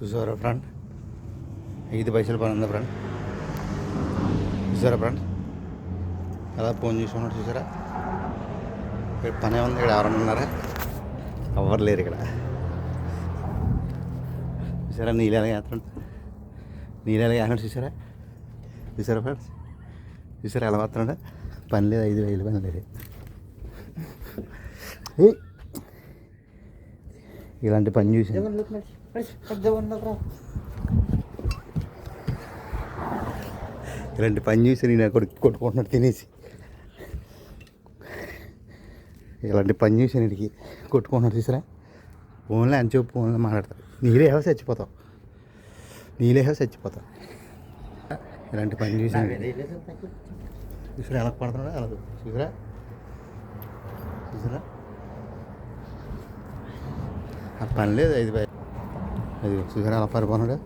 చూసారా ఫ్రెండ్, 5 పైసలు పని ఉందా ఫ్రెండ్? చూసారా ఫ్రెండ్, ఎలా ఫోన్ చూసుకున్నాడు చూసారా? ఇక్కడ పనే ఉంది. ఇక్కడ ఎవరన్నా ఉన్నారా? ఎవరు లేరు ఇక్కడ. చూసారా నీళ్ళగా వేస్తున్నాడు, నీళ్ళగా వేస్తున్నాడు చూసారా? చూసారా ఫ్రెండ్స్, చూసారా ఎలా వస్తున్నాడు? పని లేదు, 5 వేలు పని లేదు. ఇలాంటి పని చూసి నేను కొట్టుకుంటున్నాడు తినేసి. ఇలాంటి పని చూసి నీటికి కొట్టుకుంటున్నాడు చూసారా? ఫోన్లో అని చెప్పి ఫోన్లో మాట్లాడతాడు. నీళ్ళేవో చచ్చిపోతావు, చచ్చిపోతావు. ఇలాంటి పని చూసి చూసారా ఎలా పడుతున్నాడు? అలా చూసారా? ఆ పని లేదు, 5 పైసలు. అది చూసారా ఎలా పారిపోతున్నాడు?